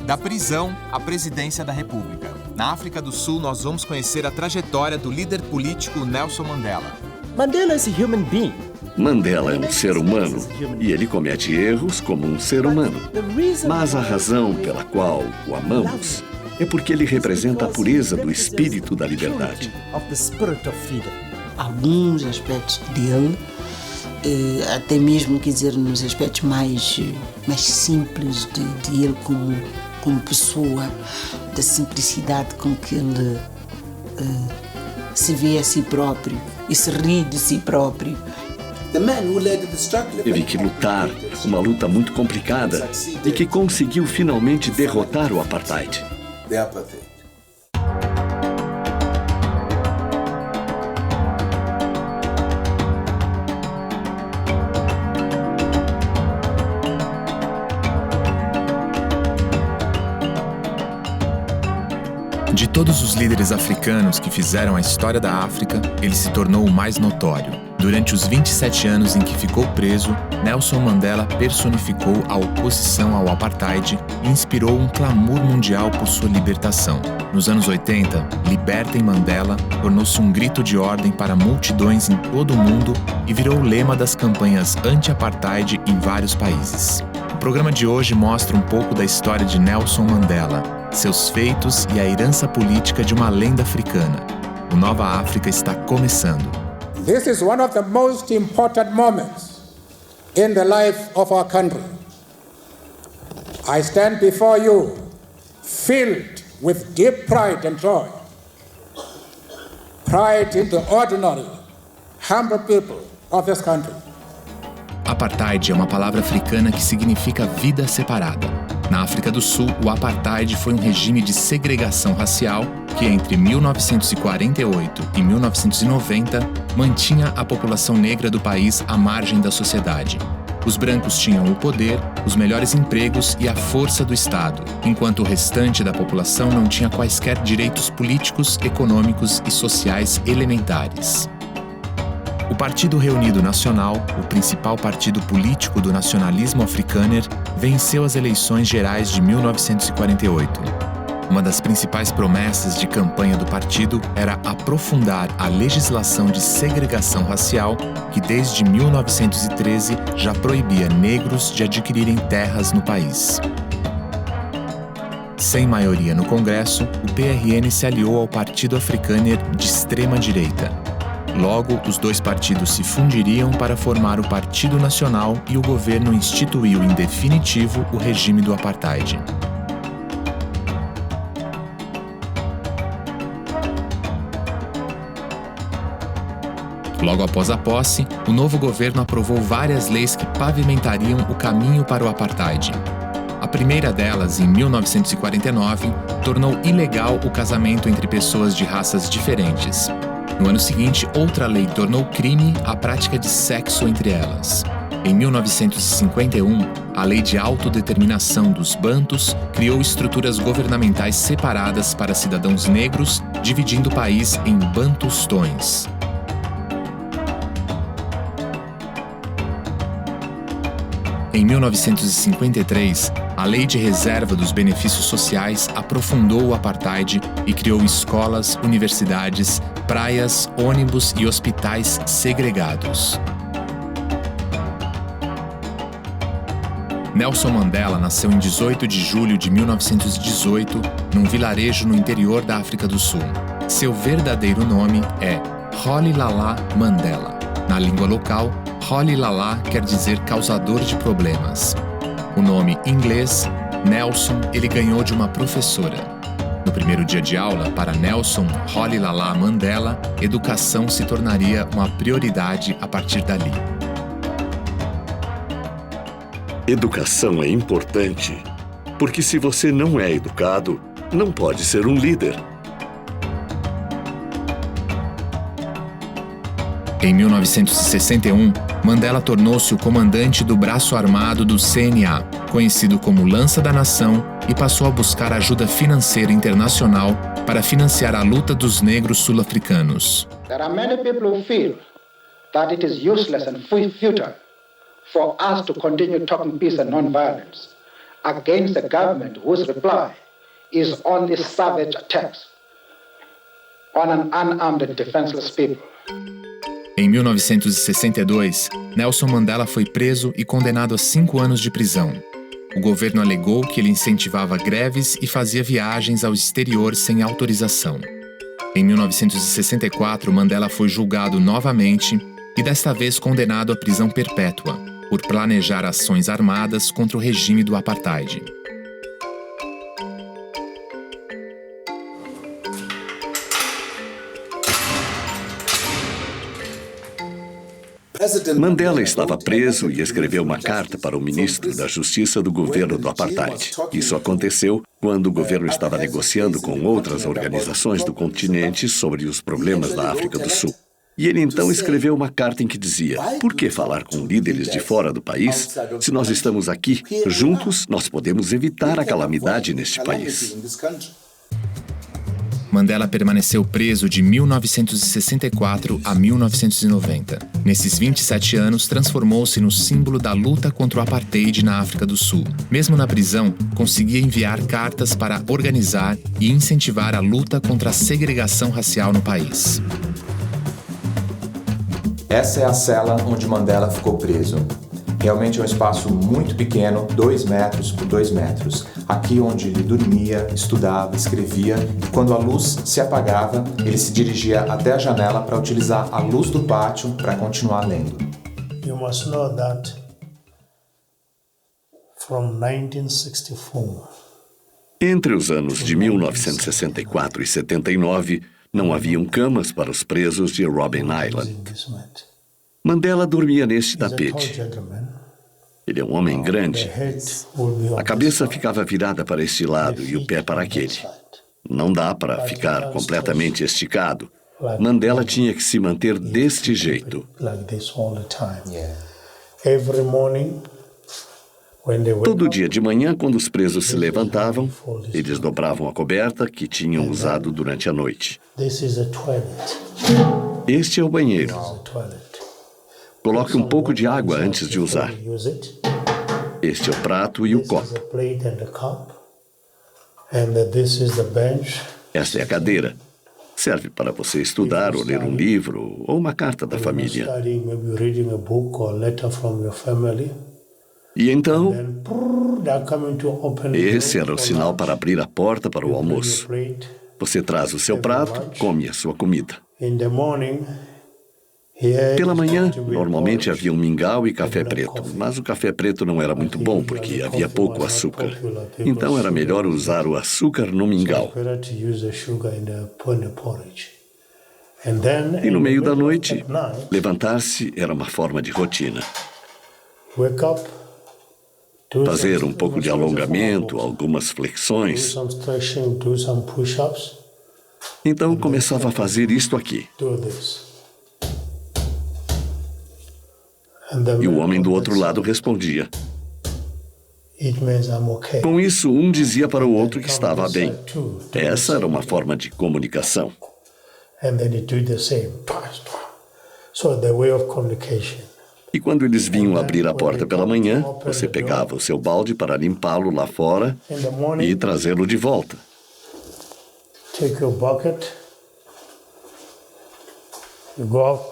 Da prisão à presidência da República. Na África do Sul, nós vamos conhecer a trajetória do líder político Nelson Mandela. Mandela is a human being. Mandela é um ser humano e ele comete erros como um ser humano. Mas a razão pela qual o amamos é porque ele representa a pureza do espírito da liberdade. Alguns aspectos dele, até mesmo, quer dizer, nos aspectos mais simples de ele como pessoa, da simplicidade com que ele se vê a si próprio e se ri de si próprio. Teve que lutar, uma luta muito complicada, e que conseguiu finalmente derrotar o apartheid. De todos os líderes africanos que fizeram a história da África, ele se tornou o mais notório. Durante os 27 anos em que ficou preso, Nelson Mandela personificou a oposição ao apartheid e inspirou um clamor mundial por sua libertação. Nos anos 80, Libertem Mandela tornou-se um grito de ordem para multidões em todo o mundo e virou o lema das campanhas anti-apartheid em vários países. O programa de hoje mostra um pouco da história de Nelson Mandela, seus feitos e a herança política de uma lenda africana. O Nova África está começando. This is one of the most important moments in the life of our country. I stand before you filled with deep pride and joy. Pride in the ordinary, humble people of this country. Apartheid é uma palavra africana que significa vida separada. Na África do Sul, o apartheid foi um regime de segregação racial que, entre 1948 e 1990, mantinha a população negra do país à margem da sociedade. Os brancos tinham o poder, os melhores empregos e a força do Estado, enquanto o restante da população não tinha quaisquer direitos políticos, econômicos e sociais elementares. O Partido Reunido Nacional, o principal partido político do nacionalismo africâner, venceu as eleições gerais de 1948. Uma das principais promessas de campanha do partido era aprofundar a legislação de segregação racial que desde 1913 já proibia negros de adquirirem terras no país. Sem maioria no Congresso, o PRN se aliou ao Partido Africâner de extrema-direita. Logo, os dois partidos se fundiriam para formar o Partido Nacional e o governo instituiu em definitivo o regime do apartheid. Logo após a posse, o novo governo aprovou várias leis que pavimentariam o caminho para o apartheid. A primeira delas, em 1949, tornou ilegal o casamento entre pessoas de raças diferentes. No ano seguinte, outra lei tornou crime a prática de sexo entre elas. Em 1951, a Lei de Autodeterminação dos Bantus criou estruturas governamentais separadas para cidadãos negros, dividindo o país em bantustões. Em 1953, a Lei de Reserva dos Benefícios Sociais aprofundou o apartheid e criou escolas, universidades, praias, ônibus e hospitais segregados. Nelson Mandela nasceu em 18 de julho de 1918, num vilarejo no interior da África do Sul. Seu verdadeiro nome é Rolihlahla Mandela. Na língua local, Rolihlahla quer dizer causador de problemas. O nome inglês, Nelson, ele ganhou de uma professora. No primeiro dia de aula, para Nelson Rolihlahla Mandela, educação se tornaria uma prioridade a partir dali. Educação é importante, porque se você não é educado, não pode ser um líder. Em 1961, Mandela tornou-se o comandante do braço armado do CNA, conhecido como Lança da Nação, e passou a buscar ajuda financeira internacional para financiar a luta dos negros sul-africanos. There are many people who feel that it is useless and futile for us to continue talking peace and non-violence. against the government whose reply is only savage attacks on an unarmed and defenseless people. Em 1962, Nelson Mandela foi preso e condenado a 5 anos de prisão. O governo alegou que ele incentivava greves e fazia viagens ao exterior sem autorização. Em 1964, Mandela foi julgado novamente e desta vez condenado à prisão perpétua, por planejar ações armadas contra o regime do apartheid. Mandela estava preso e escreveu uma carta para o ministro da Justiça do governo do apartheid. Isso aconteceu quando o governo estava negociando com outras organizações do continente sobre os problemas da África do Sul. E ele então escreveu uma carta em que dizia: por que falar com líderes de fora do país? Se nós estamos aqui, juntos, nós podemos evitar a calamidade neste país. Mandela permaneceu preso de 1964 a 1990. Nesses 27 anos, transformou-se no símbolo da luta contra o apartheid na África do Sul. Mesmo na prisão, conseguia enviar cartas para organizar e incentivar a luta contra a segregação racial no país. Essa é a cela onde Mandela ficou preso. Realmente é um espaço muito pequeno, 2 metros por 2 metros. Aqui onde ele dormia, estudava, escrevia, e quando a luz se apagava, ele se dirigia até a janela para utilizar a luz do pátio para continuar lendo. You must know that from 1964, Entre os anos de 1964 e 79, não haviam camas para os presos de Robben Island. Mandela dormia neste tapete. Ele é um homem grande. A cabeça ficava virada para este lado e o pé para aquele. Não dá para ficar completamente esticado. Mandela tinha que se manter deste jeito. Todo dia de manhã, quando os presos se levantavam, eles dobravam a coberta que tinham usado durante a noite. Este é o banheiro. Coloque um pouco de água antes de usar. Este é o prato e o copo. Esta é a cadeira. Serve para você estudar ou ler um livro ou uma carta da família. E então, esse era o sinal para abrir a porta para o almoço. Você traz o seu prato, come a sua comida. Pela manhã, normalmente havia um mingau e café preto, mas o café preto não era muito bom porque havia pouco açúcar. Então era melhor usar o açúcar no mingau. E no meio da noite, levantar-se era uma forma de rotina. Fazer um pouco de alongamento, algumas flexões. Então começava a fazer isto aqui. E o homem do outro lado respondia. Com isso, um dizia para o outro que estava bem. Essa era uma forma de comunicação. E quando eles vinham abrir a porta pela manhã, você pegava o seu balde para limpá-lo lá fora e trazê-lo de volta. Take your bucket, you go out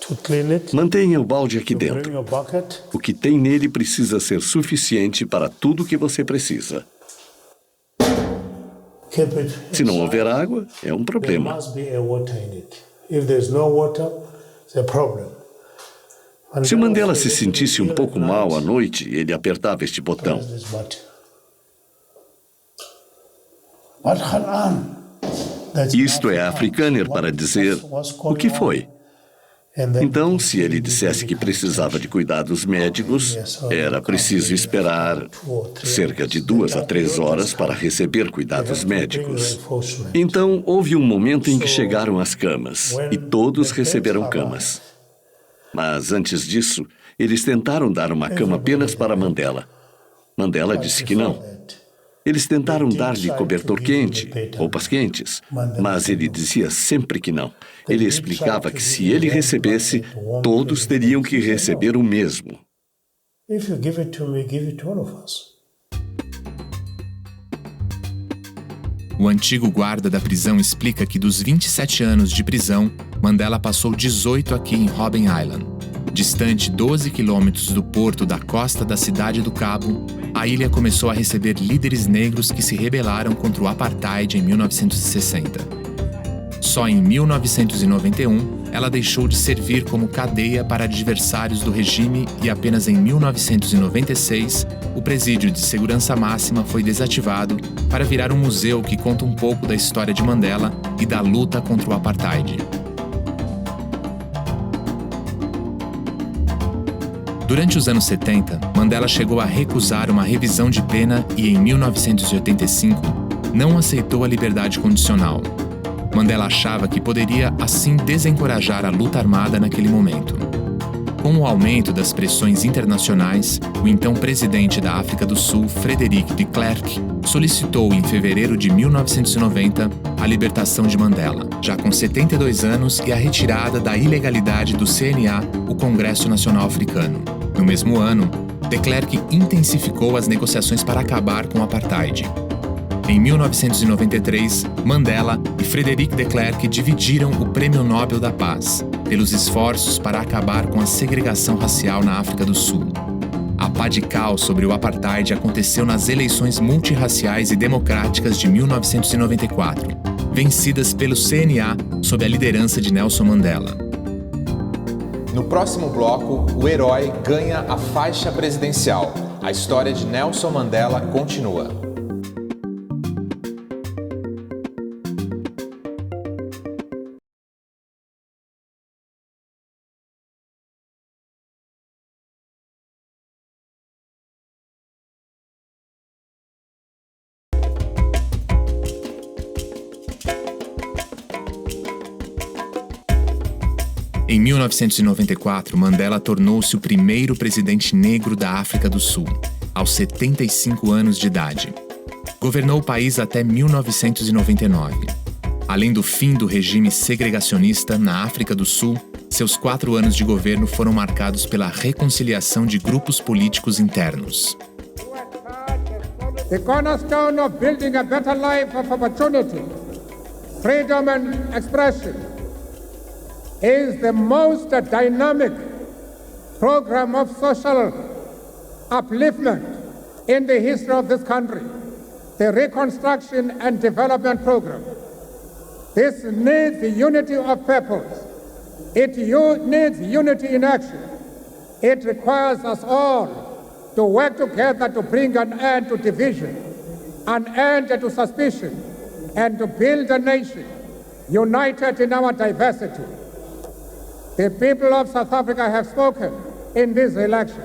to clean it. Mantenha o balde aqui dentro. O que tem nele precisa ser suficiente para tudo o que você precisa. Se não houver água, é um problema. Se Mandela se sentisse um pouco mal à noite, ele apertava este botão. Isto é Afrikaner para dizer o que foi. Então, se ele dissesse que precisava de cuidados médicos, era preciso esperar cerca de 2 a 3 horas para receber cuidados médicos. Então, houve um momento em que chegaram as camas, e todos receberam camas. Mas, antes disso, eles tentaram dar uma cama apenas para Mandela. Mandela disse que não. Eles tentaram dar-lhe cobertor quente, roupas quentes, mas ele dizia sempre que não. Ele explicava que se ele recebesse, todos teriam que receber o mesmo. O antigo guarda da prisão explica que dos 27 anos de prisão, Mandela passou 18 aqui em Robben Island. Distante 12 quilômetros do porto da costa da cidade do Cabo, a ilha começou a receber líderes negros que se rebelaram contra o apartheid em 1960. Só em 1991, ela deixou de servir como cadeia para adversários do regime e apenas em 1996, o presídio de segurança máxima foi desativado para virar um museu que conta um pouco da história de Mandela e da luta contra o apartheid. Durante os anos 70, Mandela chegou a recusar uma revisão de pena e, em 1985, não aceitou a liberdade condicional. Mandela achava que poderia, assim, desencorajar a luta armada naquele momento. Com o aumento das pressões internacionais, o então presidente da África do Sul, Frederick de Klerk, solicitou em fevereiro de 1990 a libertação de Mandela, já com 72 anos, e a retirada da ilegalidade do CNA, o Congresso Nacional Africano. No mesmo ano, de Klerk intensificou as negociações para acabar com o apartheid. Em 1993, Mandela e Frederick de Klerk dividiram o Prêmio Nobel da Paz, pelos esforços para acabar com a segregação racial na África do Sul. A pá de cal sobre o apartheid aconteceu nas eleições multirraciais e democráticas de 1994, vencidas pelo CNA sob a liderança de Nelson Mandela. No próximo bloco, o herói ganha a faixa presidencial. A história de Nelson Mandela continua. Em 1994, Mandela tornou-se o primeiro presidente negro da África do Sul, aos 75 anos de idade. Governou o país até 1999. Além do fim do regime segregacionista na África do Sul, seus 4 anos de governo foram marcados pela reconciliação de grupos políticos internos. The cornerstone of building a better life of opportunity, freedom and expression is the most dynamic program of social upliftment in the history of this country, the Reconstruction and Development Program. This needs the unity of purpose. It needs unity in action. It requires us all to work together to bring an end to division, an end to suspicion, and to build a nation united in our diversity. The people of South Africa have spoken in this election.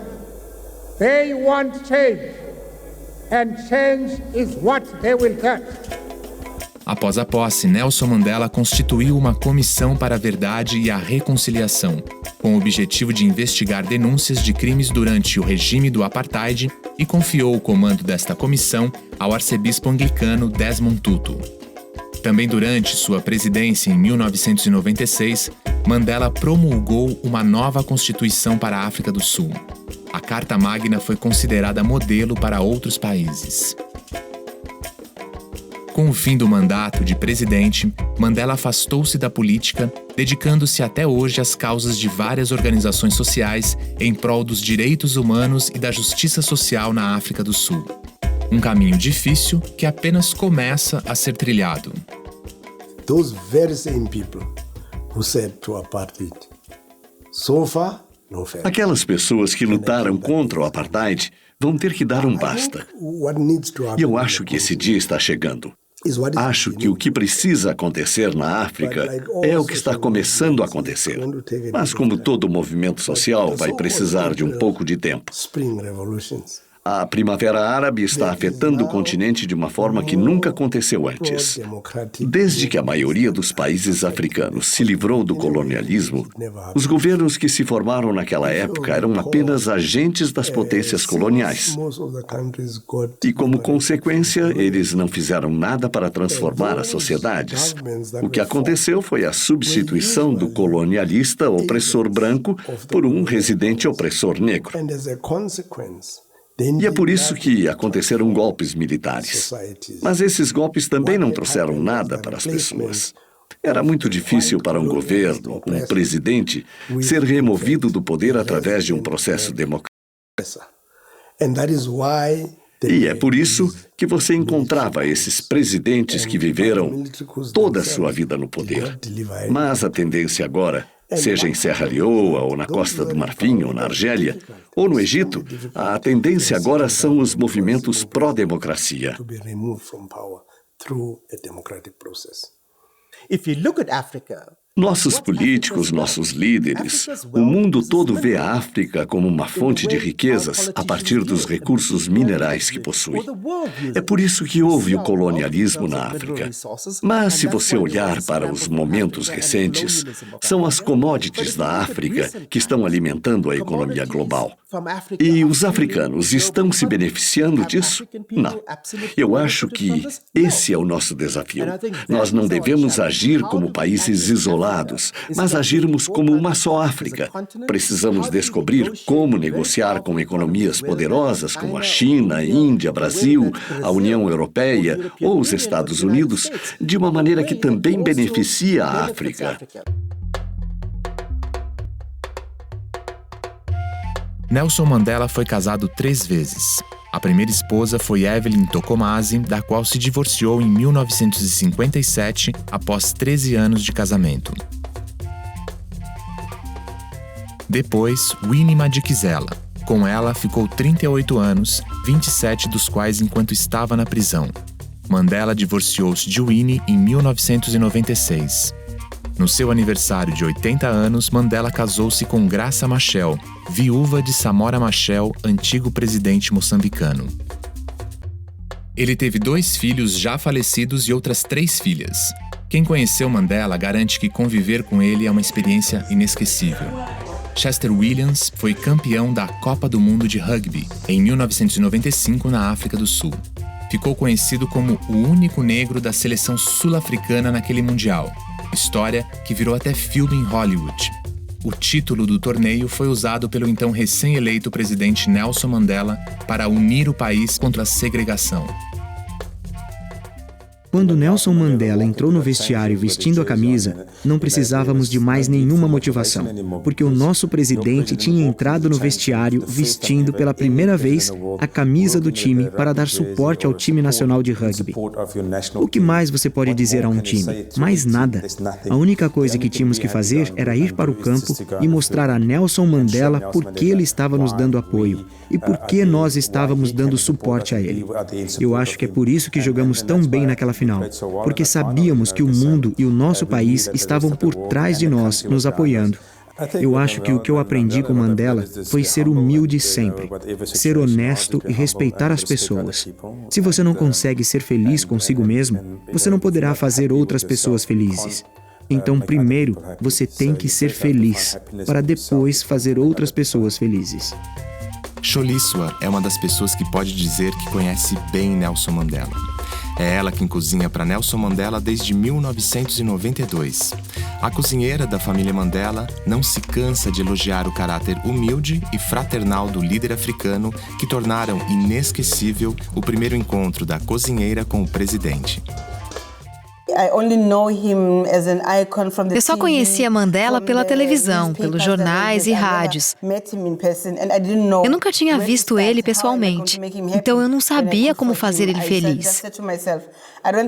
They want change, and change is what they will get. Após a posse, Nelson Mandela constituiu uma comissão para a verdade e a reconciliação, com o objetivo de investigar denúncias de crimes durante o regime do apartheid, e confiou o comando desta comissão ao arcebispo anglicano Desmond Tutu. Também durante sua presidência em 1996, Mandela promulgou uma nova Constituição para a África do Sul. A Carta Magna foi considerada modelo para outros países. Com o fim do mandato de presidente, Mandela afastou-se da política, dedicando-se até hoje às causas de várias organizações sociais em prol dos direitos humanos e da justiça social na África do Sul. Um caminho difícil que apenas começa a ser trilhado. Those very same people who said to apartheid, so far, no fair. Aquelas pessoas que lutaram contra o apartheid vão ter que dar um basta. E eu acho que esse dia está chegando. Acho que o que precisa acontecer na África é o que está começando a acontecer. Mas como todo movimento social, vai precisar de um pouco de tempo. A Primavera Árabe está afetando o continente de uma forma que nunca aconteceu antes. Desde que a maioria dos países africanos se livrou do colonialismo, os governos que se formaram naquela época eram apenas agentes das potências coloniais. E, como consequência, eles não fizeram nada para transformar as sociedades. O que aconteceu foi a substituição do colonialista opressor branco por um residente opressor negro. E é por isso que aconteceram golpes militares. Mas esses golpes também não trouxeram nada para as pessoas. Era muito difícil para um governo, um presidente, ser removido do poder através de um processo democrático. E é por isso que você encontrava esses presidentes que viveram toda a sua vida no poder. Mas a tendência agora, seja em Serra Leoa, ou na Costa do Marfim, ou na Argélia, ou no Egito, a tendência agora são os movimentos pró-democracia. Nossos políticos, nossos líderes, o mundo todo vê a África como uma fonte de riquezas a partir dos recursos minerais que possui. É por isso que houve o colonialismo na África. Mas se você olhar para os momentos recentes, são as commodities da África que estão alimentando a economia global. E os africanos estão se beneficiando disso? Não. Eu acho que esse é o nosso desafio. Nós não devemos agir como países isolados, mas agirmos como uma só África. Precisamos descobrir como negociar com economias poderosas como a China, a Índia, Brasil, a União Europeia ou os Estados Unidos, de uma maneira que também beneficie a África. Nelson Mandela foi casado 3 vezes. A primeira esposa foi Evelyn Tokomasi, da qual se divorciou em 1957, após 13 anos de casamento. Depois, Winnie Madikizela. Com ela, ficou 38 anos, 27 dos quais enquanto estava na prisão. Mandela divorciou-se de Winnie em 1996. No seu aniversário de 80 anos, Mandela casou-se com Graça Machel, viúva de Samora Machel, antigo presidente moçambicano. Ele teve 2 filhos já falecidos e outras 3 filhas. Quem conheceu Mandela garante que conviver com ele é uma experiência inesquecível. Chester Williams foi campeão da Copa do Mundo de Rugby em 1995 na África do Sul. Ficou conhecido como o único negro da seleção sul-africana naquele mundial. História que virou até filme em Hollywood. O título do torneio foi usado pelo então recém-eleito presidente Nelson Mandela para unir o país contra a segregação. Quando Nelson Mandela entrou no vestiário vestindo a camisa, não precisávamos de mais nenhuma motivação, porque o nosso presidente tinha entrado no vestiário vestindo pela primeira vez a camisa do time para dar suporte ao time nacional de rugby. O que mais você pode dizer a um time? Mais nada. A única coisa que tínhamos que fazer era ir para o campo e mostrar a Nelson Mandela por que ele estava nos dando apoio e por que nós estávamos dando suporte a ele. Eu acho que é por isso que jogamos tão bem naquela final, porque sabíamos que o mundo e o nosso país estavam por trás de nós, nos apoiando. Eu acho que o que eu aprendi com Mandela foi ser humilde sempre, ser honesto e respeitar as pessoas. Se você não consegue ser feliz consigo mesmo, você não poderá fazer outras pessoas felizes. Então, primeiro, você tem que ser feliz, para depois fazer outras pessoas felizes. Xoliswa é uma das pessoas que pode dizer que conhece bem Nelson Mandela. É ela quem cozinha para Nelson Mandela desde 1992. A cozinheira da família Mandela não se cansa de elogiar o caráter humilde e fraternal do líder africano que tornaram inesquecível o primeiro encontro da cozinheira com o presidente. Eu só conhecia Mandela pela televisão, pelos jornais e rádios. Eu nunca tinha visto ele pessoalmente, então eu não sabia como fazer ele feliz.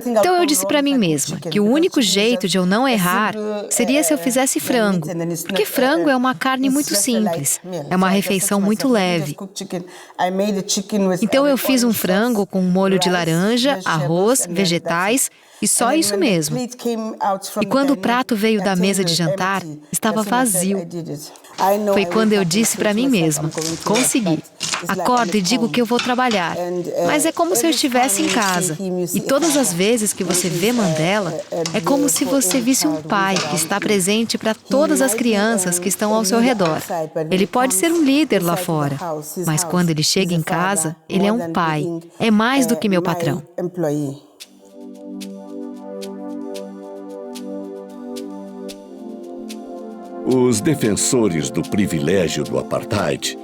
Então eu disse para mim mesma que o único jeito de eu não errar seria se eu fizesse frango, porque frango é uma carne muito simples, é uma refeição muito leve. Então eu fiz um frango com um molho de laranja, arroz, vegetais e só isso mesmo. E quando o prato veio da mesa de jantar, estava vazio. Foi quando eu disse para mim mesma, consegui. Acordo e digo que eu vou trabalhar. Mas é como se eu estivesse em casa. E todas as vezes que você vê Mandela, é como se você visse um pai que está presente para todas as crianças que estão ao seu redor. Ele pode ser um líder lá fora, mas quando ele chega em casa, ele é um pai. É mais do que meu patrão. Os defensores do privilégio do apartheid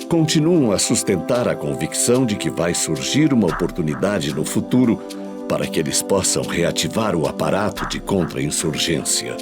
continuam a sustentar a convicção de que vai surgir uma oportunidade no futuro para que eles possam reativar o aparato de contra-insurgência.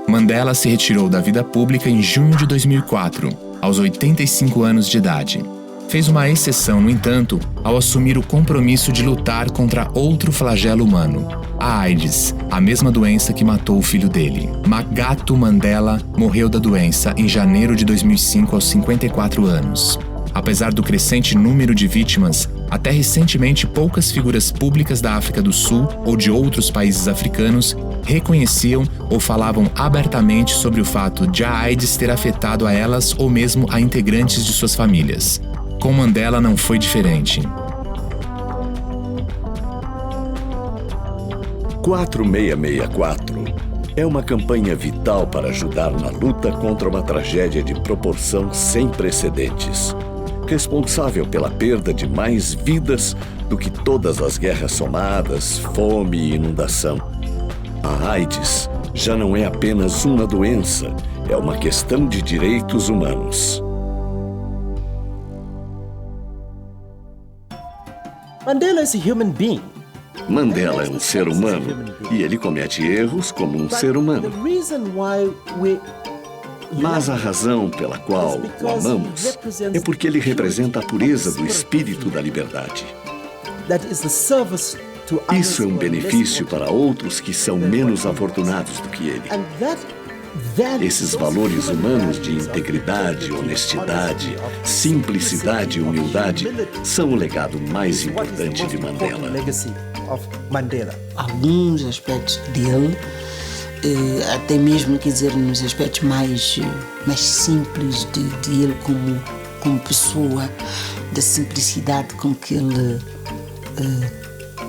Mandela se retirou da vida pública em junho de 2004, aos 85 anos de idade. Fez uma exceção, no entanto, ao assumir o compromisso de lutar contra outro flagelo humano, a AIDS, a mesma doença que matou o filho dele. Magato Mandela morreu da doença em janeiro de 2005, aos 54 anos. Apesar do crescente número de vítimas, até recentemente poucas figuras públicas da África do Sul ou de outros países africanos reconheciam ou falavam abertamente sobre o fato de a AIDS ter afetado a elas ou mesmo a integrantes de suas famílias. Com Mandela não foi diferente. 4664 é uma campanha vital para ajudar na luta contra uma tragédia de proporção sem precedentes, responsável pela perda de mais vidas do que todas as guerras somadas, fome e inundação. A AIDS já não é apenas uma doença, é uma questão de direitos humanos. Mandela is a human being. Mandela é um ser humano e ele comete erros como um ser humano. Mas a razão pela qual o amamos é porque ele representa a pureza do espírito da liberdade. Isso é um benefício para outros que são menos afortunados do que ele. Esses valores humanos de integridade, honestidade, simplicidade e humildade são o legado mais importante de Mandela. Alguns aspectos dele, até mesmo, quer dizer, nos aspectos mais simples de ele como pessoa, da simplicidade com que ele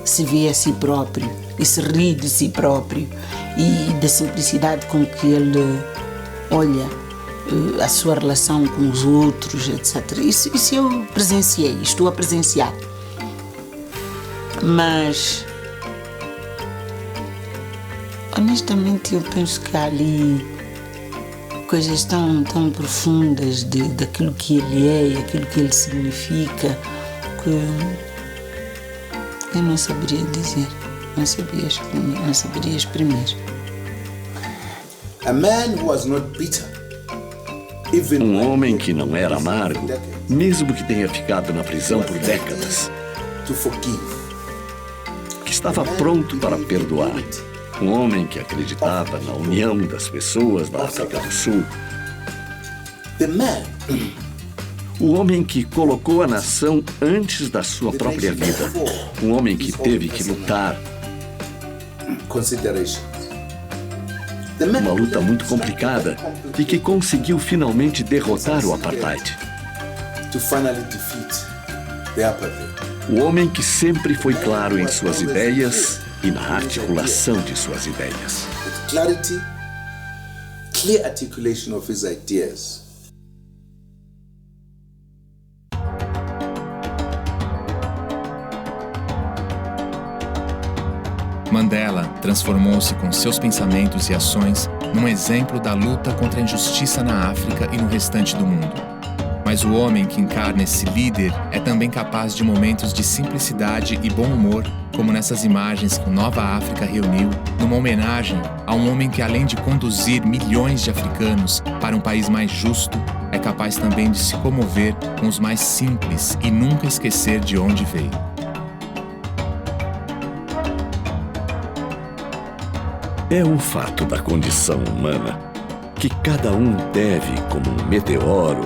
se vê a si próprio e se ri de si próprio, e da simplicidade com que ele olha a sua relação com os outros, etc. Isso eu presenciei, estou a presenciar. Mas, honestamente, eu penso que há ali coisas tão profundas daquilo que ele é e aquilo que ele significa, que eu não saberia dizer, não saberia exprimir. Um homem que não era amargo, mesmo que tenha ficado na prisão por décadas, que estava pronto para perdoar. Um homem que acreditava na união das pessoas da África do Sul. O homem que colocou a nação antes da sua própria vida. Um homem que teve que lutar. Uma luta muito complicada e que conseguiu finalmente derrotar o apartheid. O homem que sempre foi claro em suas ideias e na articulação de suas ideias. Clear articulation of his ideas. Mandela transformou-se com seus pensamentos e ações num exemplo da luta contra a injustiça na África e no restante do mundo. Mas o homem que encarna esse líder é também capaz de momentos de simplicidade e bom humor, como nessas imagens que o Nova África reuniu, numa homenagem a um homem que, além de conduzir milhões de africanos para um país mais justo, é capaz também de se comover com os mais simples e nunca esquecer de onde veio. É um fato da condição humana que cada um deve, como um meteoro,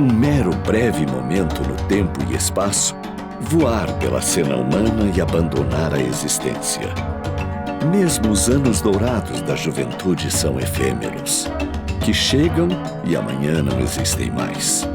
um mero breve momento no tempo e espaço, voar pela cena humana e abandonar a existência. Mesmo os anos dourados da juventude são efêmeros, que chegam e amanhã não existem mais.